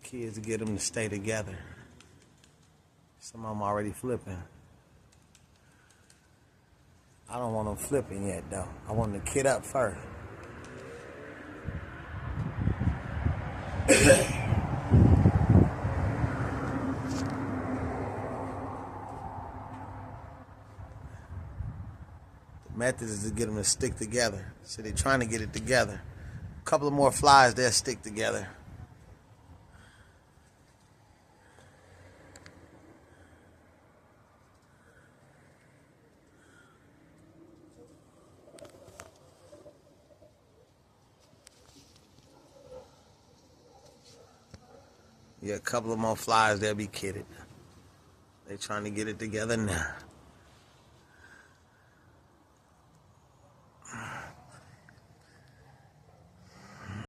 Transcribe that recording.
kids to get them to stay together. Some of them already flipping. I don't want them flipping yet, though. I want them to kid up first. The method is to get them to stick together. So they're trying to get it together. A couple of more flies, they'll stick together. Yeah, a couple of more flies, they'll be kidded. They're trying to get it together now.